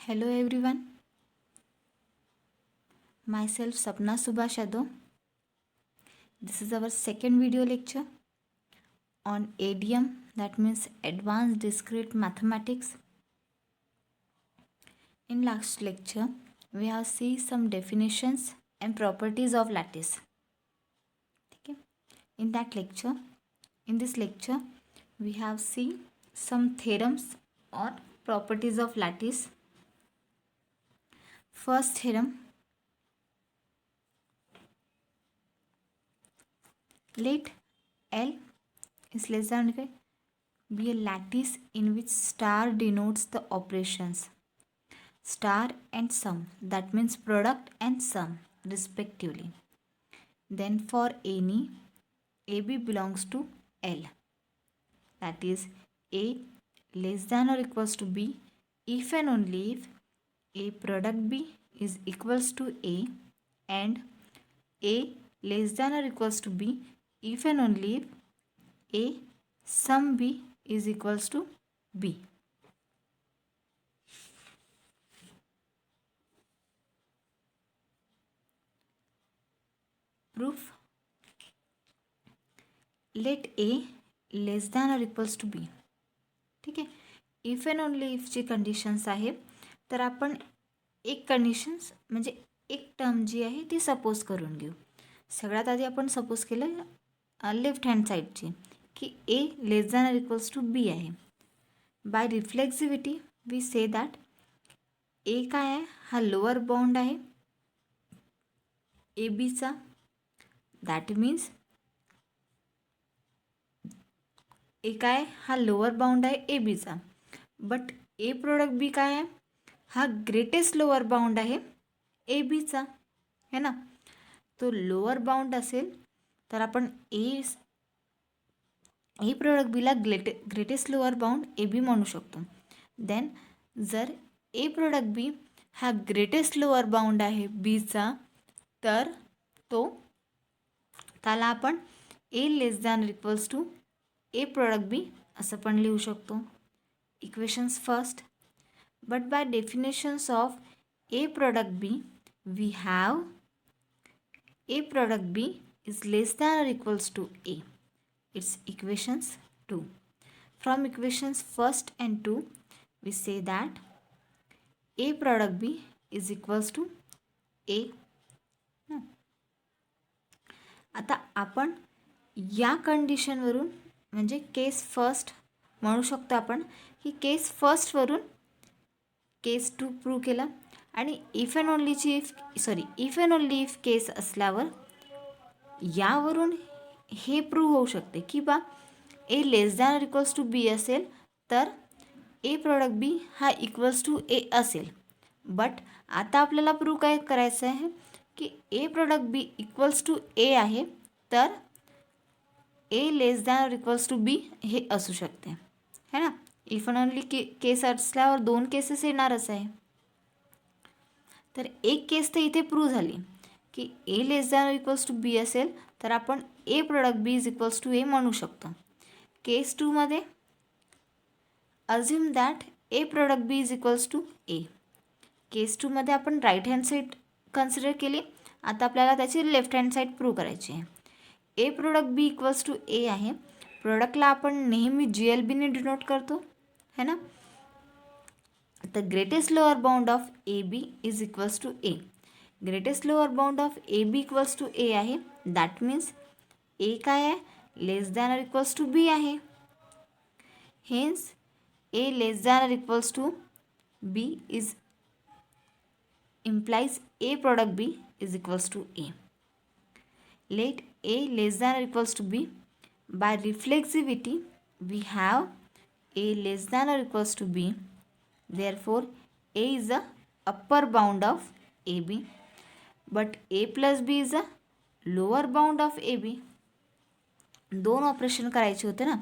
Hello everyone, myself Sapna Subhash Yadav. This is our second video lecture on ADM, that means Advanced Discrete Mathematics. In last lecture, we have seen some definitions and properties of lattice. Okay. In this lecture, we have seen some theorems or properties of lattice. First theorem, let L is less than or equal be a lattice in which star denotes the operations star and sum, that means product and sum respectively. Then for any AB belongs to L, that is A less than or equals to B if and only if A product B is equals to A and A less than or equals to B if and only if A sum B is equals to B. Proof, let A less than or equals to B. ठीक आहे. If and only इफची conditions आहे, तर आपण एक conditions म्हणजे एक term जी आहे ती सपोज करून घेऊ. सगळ्यात आधी आपण सपोज केलं लेफ्ट हँड साईडची की A less than or equals to B आहे. By reflexivity we say that A काय आहे, हा लोअर बाउंड आहे ए बीचा. दॅट मीन्स ए काय, हा लोअर बाउंड आहे ए बीचा. बट ए प्रोडक्ट बी काय आहे, हा ग्रेटेस्ट लोअर बाउंड आहे ए बीचा, है ना. तो लोअर बाउंड असेल तर आपण ए प्रोडक्ट बीला greatest lower bound A B म्हणू शकतो. देन जर ए प्रोडक्ट बी हा ग्रेटेस्ट लोअर बाउंड आहे बीचा, तर त्याला आपण A less than equals to A product B असं पण लिहू शकतो. Equations first, but by definitions of A product B we have A product B is less than or equals to A. It's equations 2. From equations first and 2 we say that A product B is equals to A. आता आपण या कंडिशनवरून म्हणजे case first म्हणू शकतो आपण की case फर्स्टवरून case 2 prove केला आणि if and only if case असल्यावर यावरून हे प्रूव्ह होऊ शकते की बा A less than or equals to B असेल तर ए प्रोडक्ट बी हा इक्वल्स टू ए असेल. बट आता आपल्याला प्रूव्ह काय करायचं आहे की A product B equals to A आहे, तर A less than or equals to B हे असू शकते, है ना. इफ अँड ओनली केस असल्यावर 2 केसेस येणारच आहे. तर एक केस तर इथे प्रूव्ह झाली की A less than or equals to B असेल तर आपण A product B is equals to A म्हणू शकतो. केस 2मध्ये assume that A product B is equals to A. Case 2मध्ये आपण राईट हँड साईड कन्सिडर केली. आता आपल्याला त्याची लेफ्ट हँड साईड प्रूव्ह करायची आहे. A product B equals to A आहे. प्रोडक्टला आपण नेहमी GLBने डिनोट करतो, है ना. The greatest lower bound of A B is equals to A. Greatest lower bound of A B equals to A आहे. दॅट मीन्स ए काय आहे, less than or equals to B आहे. Hence A less than or equals to B is implies a product B is equals to A. Let A less than or equals to B. By reflexivity we have A less than or equals to B. Therefore A is the upper bound of AB, but A plus B is the lower bound of AB. दोन operation करायचे होते ना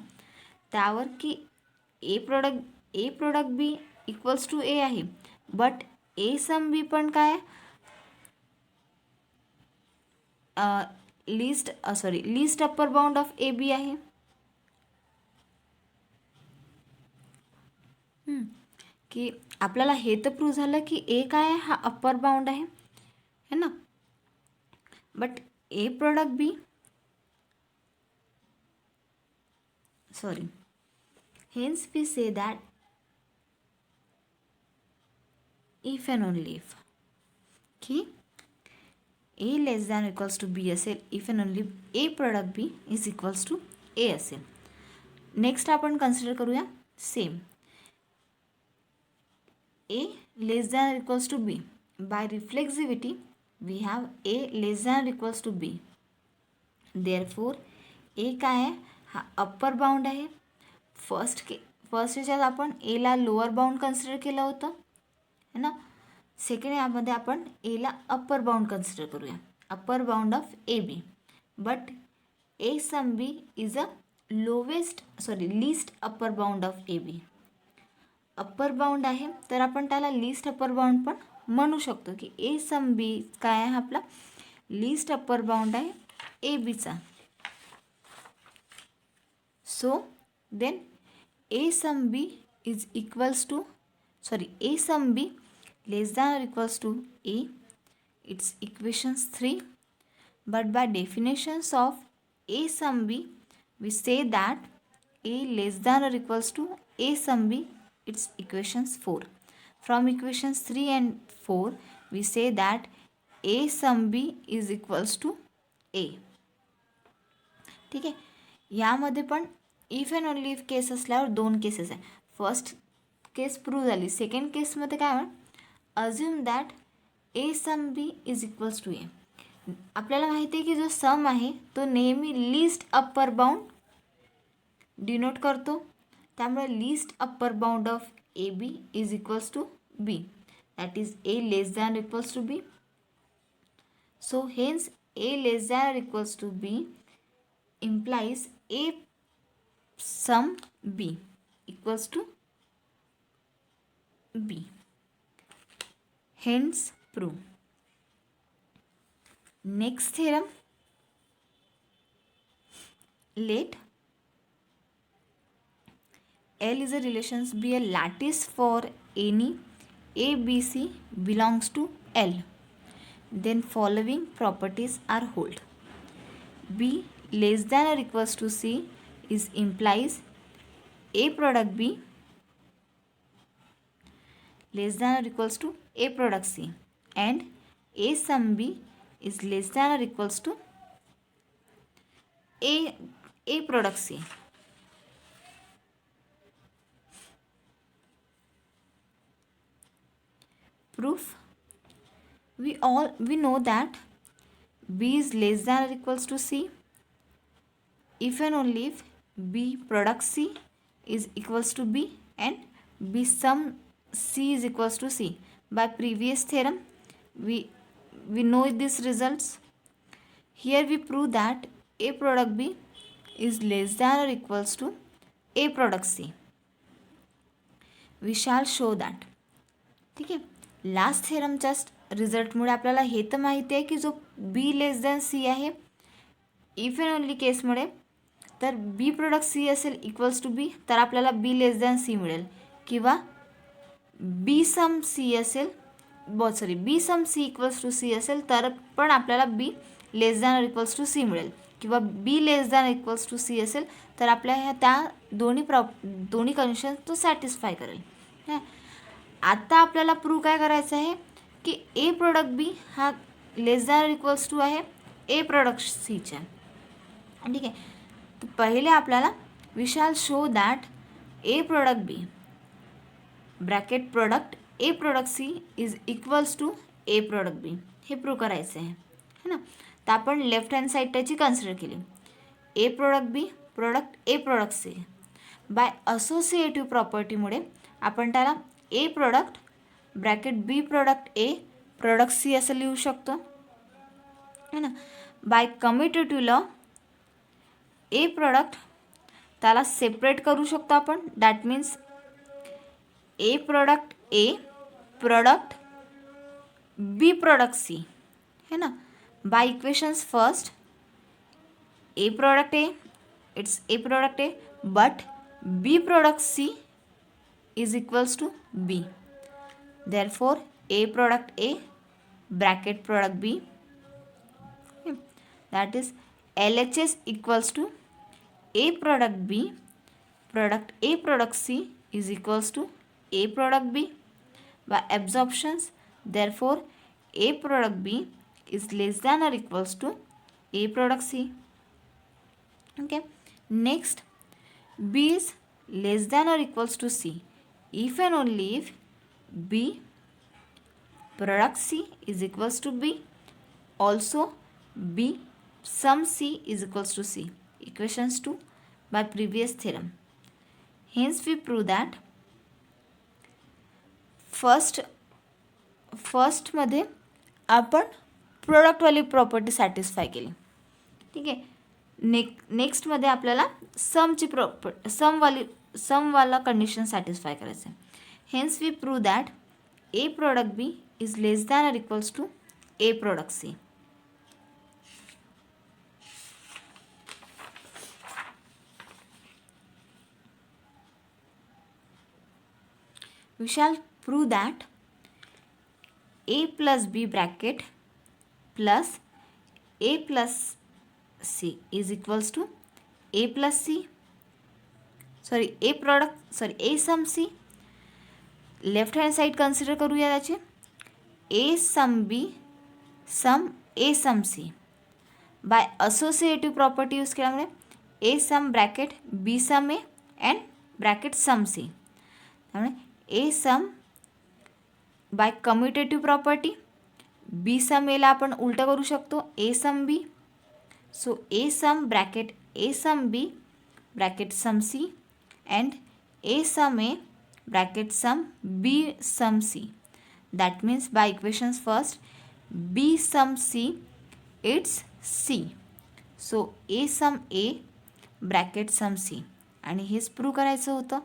त्यावर की A product B equals to A आहे, but A sum B पण काय least upper bound of A B आहे. की आपल्याला हे तर प्रूव्ह झालं की ए काय आहे, हा अप्पर बाउंड आहे है ना. But A product B, sorry, hence we say that if and only if की A less than equals to B असेल, if and only A product B is equals to A असेल. Next आपण consider करूया same a less than or equals to b. By reflexivity we have a less than or equals to b. Therefore a काय आहे, हा upper bound आहे. First याच्यात आपण एला लोअर बाउंड कन्सिडर केलं होतं है ना. सेकंड यामध्ये आपण एला अप्पर बाउंड कन्सिडर करूया, upper bound of A B. But A sum B is a least upper bound of A B. Upper bound आहे तर आपण त्याला लीस्ट अप्पर बाउंड पण म्हणू शकतो की ए सम बी काय आहे, आपला लीस्ट अप्पर बाउंड आहे ए बीचा. So then A sum B is equals to A sum B less than और equals to A. It's equations 3. But by definitions of A sum B we say that A less than और equals to A sum B, it's equations 4. From equations 3 and 4 we say that a sum b is equals to a. ठीक आहे. यामध्ये पण if and only if case असल्यावर दोन cases आहे. First case prove झाली. Second केसमध्ये काय म्हण, assume that A sum B is equals to A. आपल्याला माहिती आहे की जो सम आहे तो नेहमी लीस्ट अप्पर बाउंड डिनोट करतो. त्यामुळे least upper bound of A B is equals to B, that is A less than equals to B. So hence A less than equals to B implies a sum b equals to b. Hence prove. Next theorem, let L is a relations be a lattice for any a b c belongs to L, then following properties are hold. B less than or equals to C is implies A product B less than or equals to A product C, and A sum B is less than or equals to A product C. Proof. We know that B is less than or equals to C if and only if B product C is equals to B and B sum C is equals to C. By previous theorem we know these results. Here we prove that A product B is less than or equals to A product C. We shall show that. ठीक आहे. Last थेरमच्या रिझल्टमुळे आपल्याला हे तर माहिती आहे की जो B less than सी आहे if and only केसमुळे, तर बी प्रोडक्ट सी असेल इक्वल्स टू बी तर आपल्याला बी लेस दॅन सी मिळेल, किंवा बी सम सी असेल B sum C equals to C असेल तर पण आपल्याला B less than equals to C मिळेल, किंवा B less than equals to C असेल तर आपल्या ह्या त्या दोन्ही कंडिशन तो सॅटिस्फाय करेल. आता आपल्याला प्रूव्ह काय करायचं आहे की ए प्रोडक्ट बी हा लेस दॅन इक्वल्स टू आहे ए प्रोडक्ट सीच्या. ठीक आहे. तर पहिले आपल्याला we shall show that A product B bracket product A product C is equals to A product B हे प्रूव्ह करायचं आहे ना. तर आपण लेफ्ट हँड साईड त्याची कन्सिडर केली. A product B product A product C. By associative प्रॉपर्टीमुळे आपण त्याला A product bracket B product A product C असं लिहू शकतो है ना. By commutative law A product त्याला सेपरेट करू शकतो आपण, that means A product B product C है ना. By equations first A product A it's A product A but B product C is equals to B. Therefore, A product A bracket product B, that is LHS equals to A product B product A product C is equals to A product B by absorptions. Therefore, A product B is less than or equals to A product C. Okay. Next, B is less than or equals to C if and only if B product C is equals to B. Also, B sum C is equals to C. Equations 2 by previous theorem. Hence, we prove that फर्स्टमध्ये आपण प्रोडक्टवाली property satisfy केली. ठीक आहे. नेक्स्टमध्ये आपल्याला समवाला condition satisfy करायचं आहे. Hence we prove that A product B is less than or equals to A product C. We shall prove that A plus B bracket plus A plus C is equals to A plus C. A sum C. Left hand side consider करूया त्याचे. A sum B sum A sum C. By associative property use केल्यामुळे A sum bracket B sum A and bracket sum C. त्यामुळे A sum by commutative property B sum एला आपण उलटं करू शकतो A sum B. So A sum bracket A sum B bracket sum C and A sum A bracket sum B sum C. That means by equations first B sum C it's C. So A sum A bracket sum C आणि हेच prove करायचं होतं.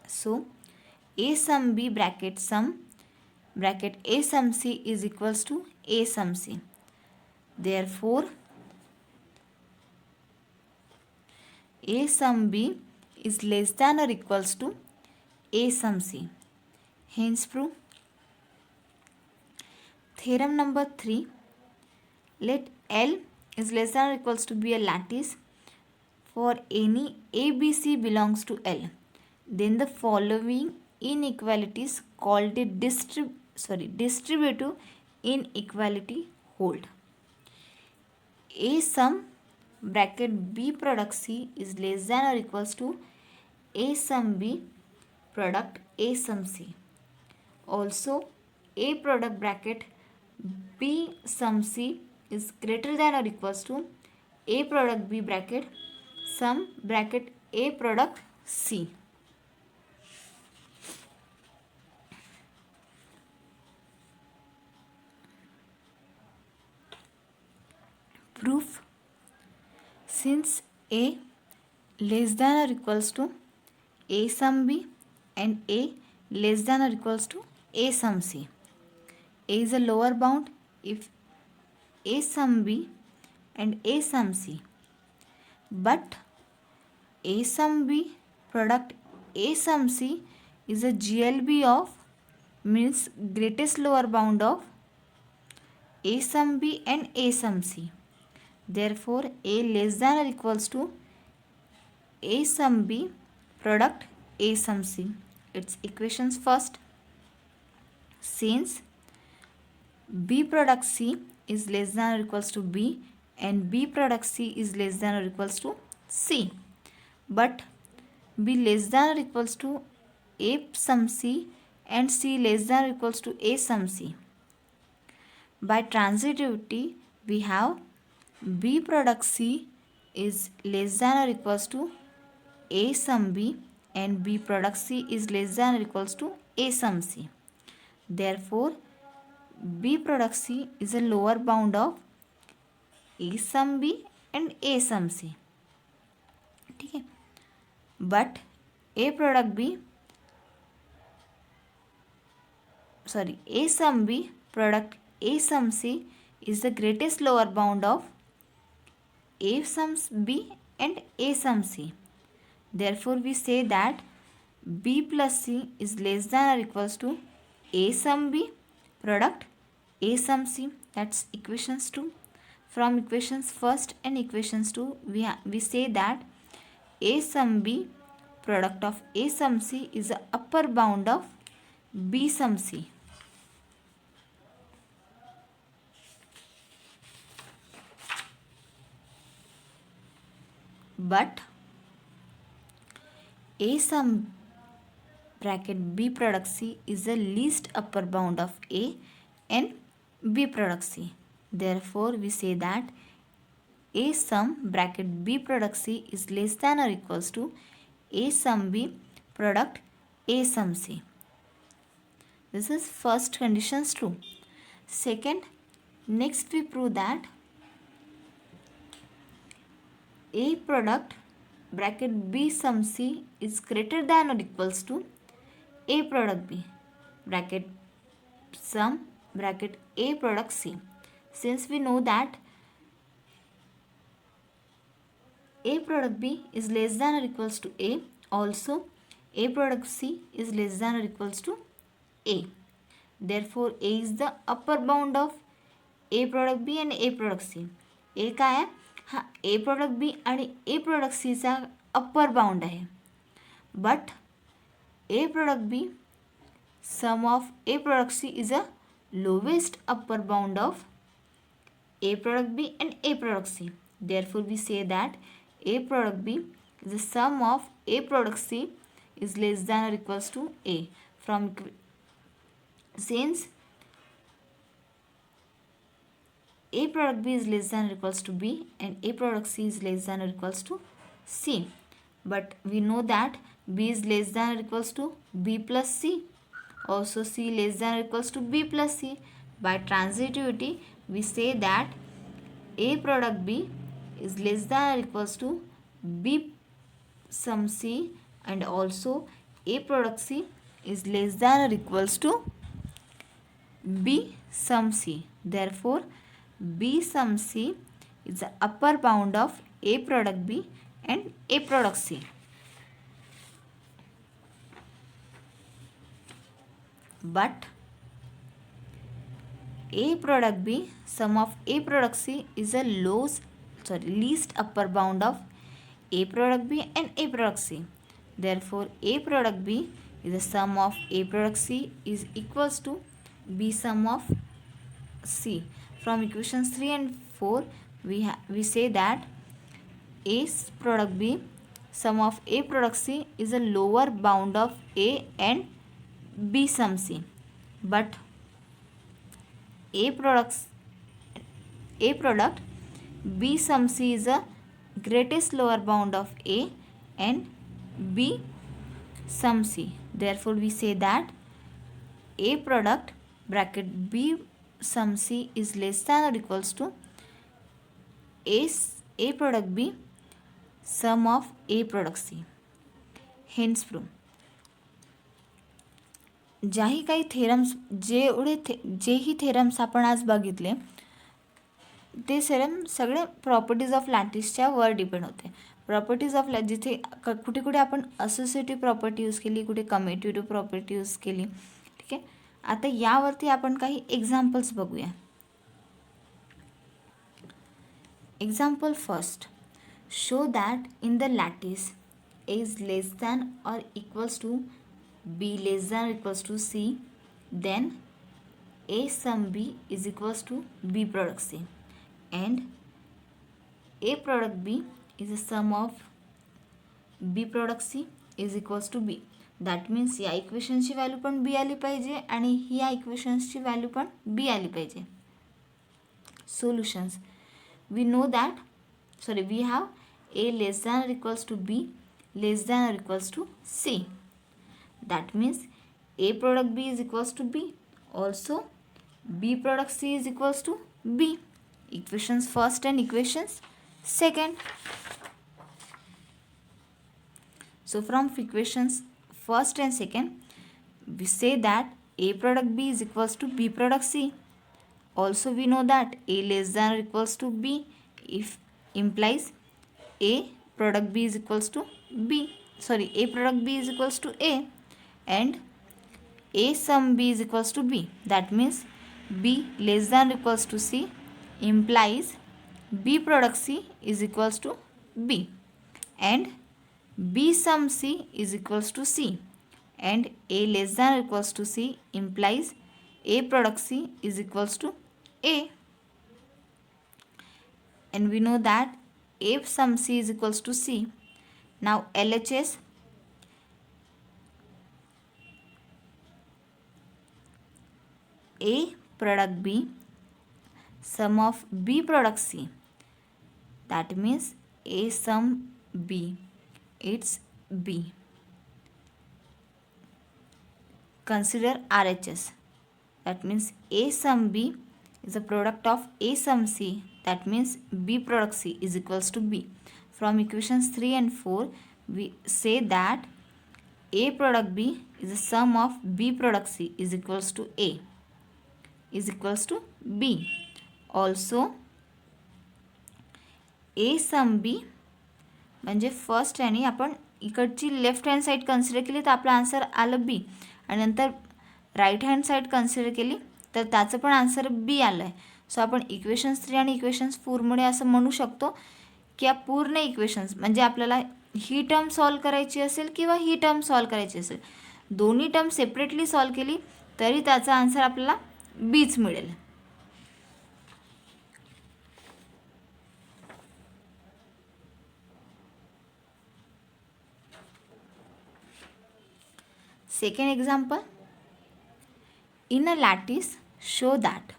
सो A sum B bracket sum bracket A sum C is equals to A sum C. Therefore, A sum B is less than or equals to A sum C. Hence prove. Theorem number 3. Let L is less than or equals to be a lattice for any ABC belongs to L. Then the following inequalities called a distributive inequality hold. A sum bracket B product C is less than or equals to A sum B product A sum C. Also, A product bracket B sum C is greater than or equals to A product B bracket sum bracket A product C. Proof. Since A less than or equals to A sum B and A less than or equals to A sum C, A is a lower bound if A sum B and A sum C, but A sum B product A sum C is a GLB of means greatest lower bound of A sum B and A sum C. Therefore, A less than or equals to A sum B product A sum C. Its equations first. Since B product C is less than or equals to B and B product C is less than or equals to C, but B less than or equals to A sum C and C less than or equals to A sum C. By transitivity, we have B product C is less than or equals to A sum B and B product C is less than or equals to A sum C. Therefore, B product C is a lower bound of A sum B and A sum C. ठीक है. But A product B A sum B product A sum C is the greatest lower bound of A sum B and A sum C. Therefore, we say that B plus C is less than or equals to A sum B product A sum C. That's equations 2. From equations first and equations 2, we say that A sum B product of A sum C is the upper bound of B sum C. But A sum bracket B product C is the least upper bound of A and B product C. Therefore, we say that A sum bracket B product C is less than or equals to A sum B product A sum C. This is first conditions true. Second, next we prove that A product bracket B sum C is greater than or equals to A product B bracket sum bracket A product C. Since we know that A product B is less than or equals to A, also A product C is less than or equals to A. Therefore, A is the upper bound of A product B and A product C. A काय आहे? हा A product B आणि A product C चा upper bound आहे. But A product B sum of A product C is a lowest upper bound of A product B and A product C. Therefore, we say that A product B is the sum of A product C is less than or equals to A. Since A product B is less than or equals to B and A product C is less than or equals to C. But we know that B is less than or equals to B plus C. Also C less than or equals to B plus C. By transitivity, we say that A product B is less than or equals to B sum C and also A product C is less than or equals to B sum C. Therefore, B sum C is the upper bound of A product B and A product C. But A product B sum of A product C is a least upper bound of A product B and A product C. Therefore, A product B is the sum of A product C is equals to B sum of C. From equations 3 and 4, we say that A product B sum of A product C is a lower bound of A and B sum C. But A product B sum C is a greatest lower bound of A and B sum C. Therefore, we say that A product bracket B sum C is less than or equals to A product B sum of A product C. Hence proof. ज्याही काही theorems जेही theorems आपण आज बघितले ते सगळे properties of लॅटिसच्या were depend होते. Properties of जिथे कुठे कुठे आपण असोसिएटिव्ह प्रॉपर्टी यूज केली, कुठे कम्युटेटिव्ह प्रॉपर्टी यूज केली. ठीक आहे. आता यावरती आपण काही एक्झाम्पल्स बघूया. Example first, show that in the lattice A is less than or equals to B less than or equals to C, then A sum B is equals to B product C and A product B is the sum of B product C is equals to B. That means या इक्वेशनची value पण B आली पाहिजे आणि ह्या इक्वेशन्सची value पण B आली पाहिजे. Solutions, we know that we have A less than or equals to B less than or equals to C. That means A product B is equals to B. Also B product C is equals to B. Equations first and equations second. So from equations first and second, we say that A product B is equals to B product C. Also we know that A less than or equals to B if implies A product B is equals to B. A product B is equals to A, and A sum B is equals to B. That means B less than or equals to C implies B product C is equals to B, and B sum C is equals to C, and A less than or equals to C implies A product C is equals to A, and we know that A sum C is equals to C. Now LHS, A product B sum of B product C, that means A sum B, it's B. Consider RHS, that means A sum B is a product of A sum C, that means B product C is equals to B. From equations 3 and 4 we say that A product B is a sum of B product C is equals to A is equals to B. Also A sum B म्हणजे first याने आपण इकडची left hand side consider केली तर आपला answer आलं B, आणि नंतर राईट हँड साईड कन्सिडर केली तर त्याचं पण आन्सर बी आलं आहे. सो आपण इक्वेशन्स 3 आणि इक्वेशन्स 4मुळे असं म्हणू शकतो की या पूर्ण इक्वेशन्स म्हणजे आपल्याला ही टर्म सॉल्व करायची असेल किंवा ही टर्म सॉल्व करायची असेल, दोन्ही टर्म सेपरेटली सॉल्व केली तरी त्याचा आन्सर आपल्याला बीच मिळेल. Second example, in a lattice show that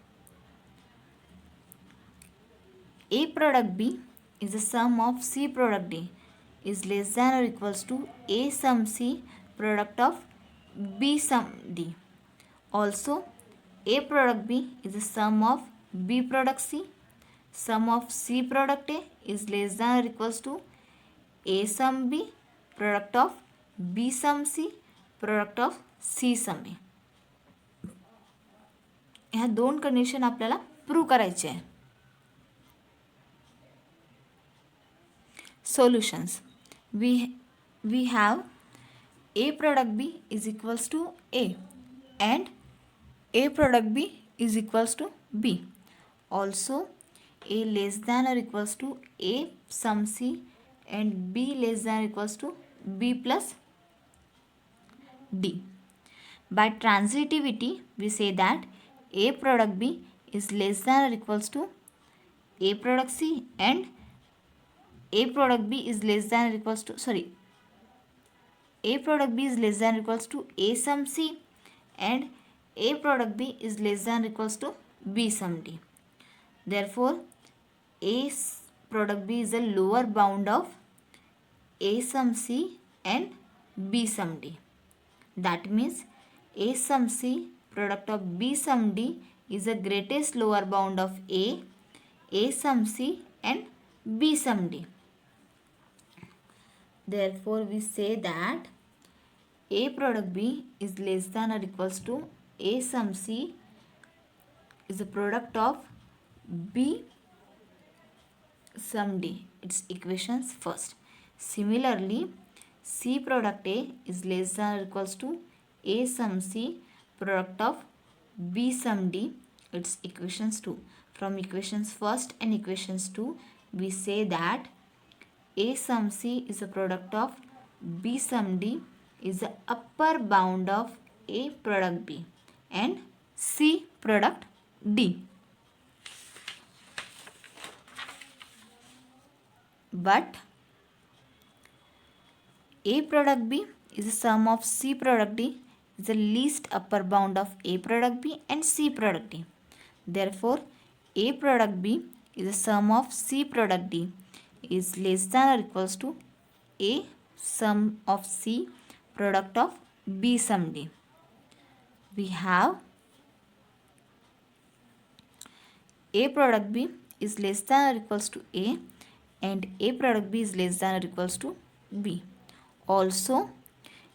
A product B is a sum of C product D is less than or equals to A sum C product of B sum D. Also A product B is a sum of B product C, sum of C product A is less than or equals to A sum B product of B sum C product of C sum A. ह्या दोन condition आपल्याला prove करायचे आहे. Solutions, we have A product B is equals to A and A product B is equals to B. Also A less than और equals to A sum C and B less than equals to B plus D. By transitivity, we say that A product B is less than or equals to A product C, and A product B is less than or equals to A product B is less than or equals to A sum C, and A product B is less than or equals to B sum D. Therefore, A product B is a lower bound of A sum C and B sum D. That means A sum C product of B sum D is the greatest lower bound of A sum C and B sum D. Therefore, we say that A product B is less than or equals to A sum C is a product of B sum D. It's equations first. Similarly, C product A is less than or equals to A sum C product of B sum D. It's equations 2. From equations first and equations 2, we say that A sum C is a product of B sum D is the upper bound of A product B and C product D. But A product B is the sum of C product D is the least upper bound of A product B and C product D. Therefore, A product B is the sum of C product D is less than or equals to A sum of C product of B sum D. We have A product B is less than or equals to A and A product B is less than or equals to B. Also,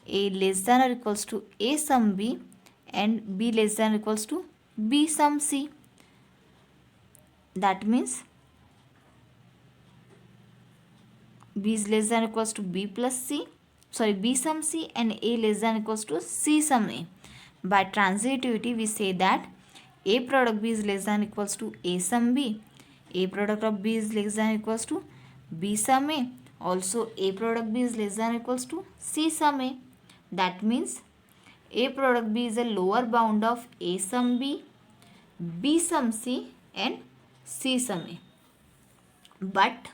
A less than or equals to A sum B and B less than or equals to B sum C. That means B is less than or equals to B plus C B sum C and A less than equals to C sum A. By transitivity, we say that A product B is less than equals to A sum B. A product of B is less than equals to B sum A. Also, A product B is less than equals to C sum A. That means A product B is a lower bound of A sum B, B sum C and C sum A. But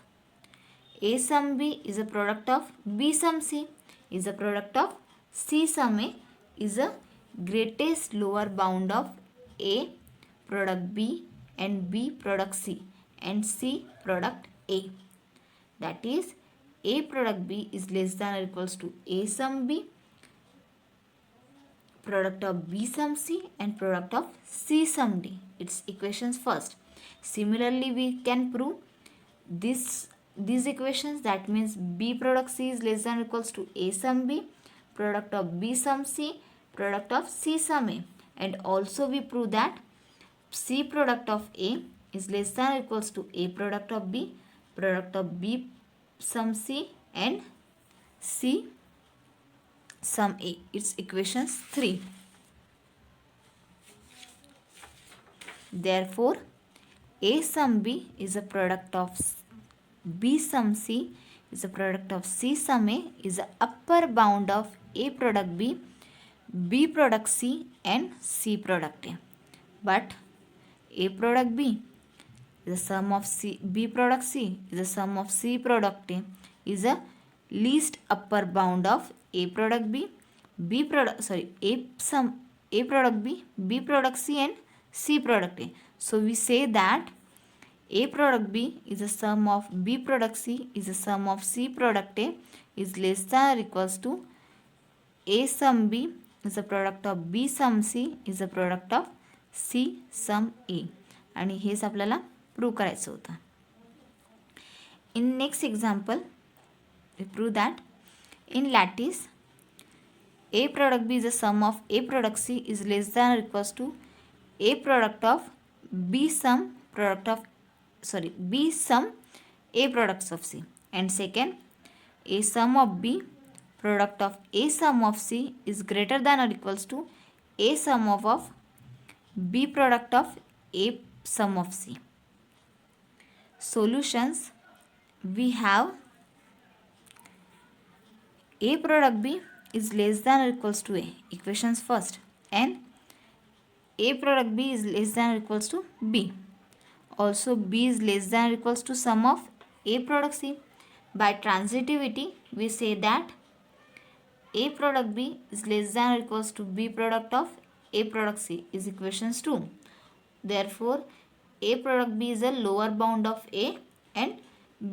A sum B is a product of B sum C, is a product of C sum A, is a greatest lower bound of A product B and B product C and C product A. That is, A product B is less than or equals to A sum B, product of B sum C and product of C sum D. It's equations first. Similarly, we can prove these equations. That means B product C is less than or equals to A sum B, product of B sum C, product of C sum A. And also we prove that C product of A is less than or equals to A product of B, product of B sum C and C sum A. It's equations 3. Therefore, A sum B is a product of B sum C is a product of C sum A, is the upper bound of A product B, B product C and C product A. But A product B is the sum of B product C is the sum of C product A, is a least upper bound of A product B, A product B, B product C and C product A. So we say that A product B is the sum of B product C is the sum of C product A is less than or equals to A sum B is a product of B sum C is a product of C sum A. आणि हेच आपल्याला prove करायचं होतं. In next example, we prove that in lattice A product B is the sum of A product C is less than or equals to A product of B sum A products of C. And second, A sum of B product of A sum of C is greater than or equals to A sum of B product of A sum of C. Solutions, we have A product B is less than or equals to A, equations first, and A product B is less than or equals to B. Also, B is less than or equals to sum of A product C. By transitivity, we say that A product B is less than or equals to B product of A product C is equations 2. Therefore, A product B is a lower bound of A and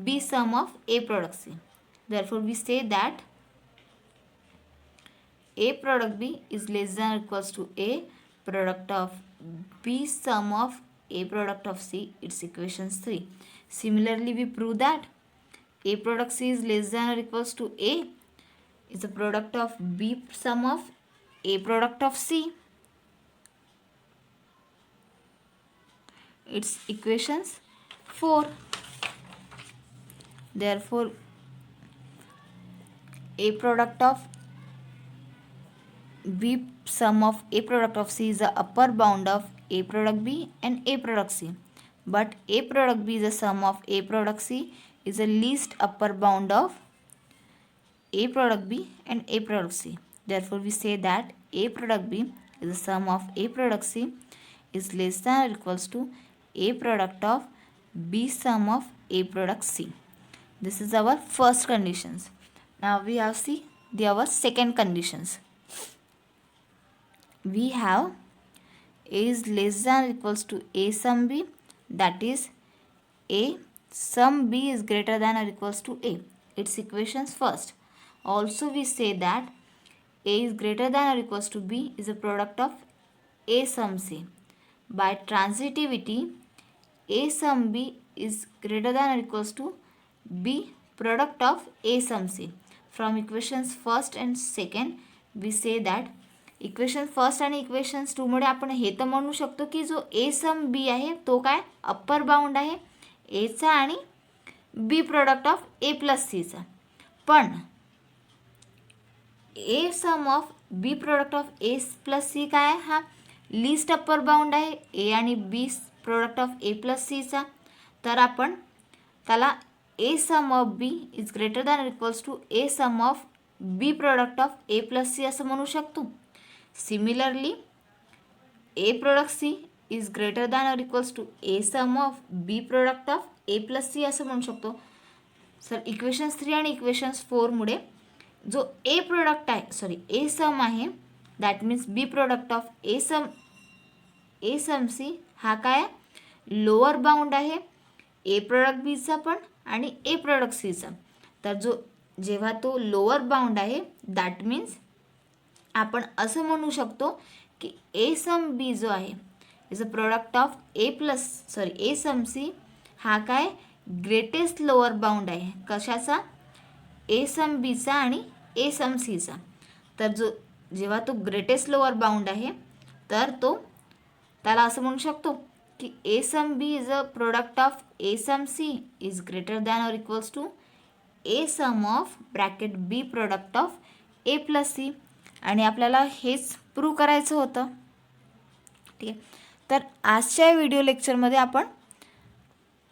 B sum of A product C. Therefore, we say that A product B is less than or equals to A product of B sum of A product of C. It's equations 3. Similarly, we prove that A product C is less than or equals to A is a product of B sum of A product of C. It's equations 4. Therefore, A product of B sum of A product of C is the upper bound of A product B and A product C. But A product B is the sum of A product C is the least upper bound of A product B and A product C. Therefore, we say that A product B is the sum of A product C is less than or equals to A product of B sum of A product C. This is our first conditions. Now we have our second conditions. We have A is less than or equals to A sum B, that is A sum B is greater than or equals to A. Its equations first. Also we say that A is greater than or equals to B is a product of A sum C. By transitivity, A sum B is greater than or equals to B product of A sum C. From equations first and second, we say that equation first आणि equations 2 मुळे आपण हे तर म्हणू शकतो की जो ए sum B आहे तो काय अप्पर बाउंड आहे एचा आणि B product of A plus सीचा. पण A sum of B product of A plus C काय आहे, हा लिस्ट अप्पर बाउंड आहे ए आणि B product of A plus सीचा. तर आपण त्याला A sum of B is greater than equals to A sum of B product of A plus C असं म्हणू शकतो. Similarly A product C is greater than or equals to A sum of B product of A plus C असं म्हणू शकतो. Sir equations 3 आणि equations 4मुळे जो ए product आहे A sum आहे that means B product of A sum C हा काय lower bound आहे ए प्रोडक्ट बीचा पण आणि ए प्रोडक्ट सीचा. तर जेव्हा तो लोअर बाउंड आहे दॅट मीन्स आपण असं म्हणू शकतो की ए सम बी जो आहे is a product of A sum C हा काय ग्रेटेस्ट लोअर बाउंड आहे कशाचा, ए सम बीचा आणि ए सम सीचा. तर जेव्हा तो ग्रेटेस्ट लोअर बाउंड आहे तर त्याला असं म्हणू शकतो की A sum B is a product of A sum C is greater than or equals to A sum of bracket B product of A plus C. आणि आपल्याला हेच प्रूव्ह करायचं होतं. ठीक आहे. तर आजच्या व्हिडिओ लेक्चरमध्ये आपण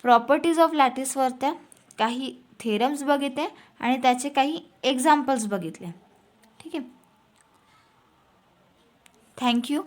प्रॉपर्टीज ऑफ लॅटिसवरच्या काही थेरम्स बघितले आणि त्याचे काही एक्झाम्पल्स बघितले. ठीक आहे. थँक्यू.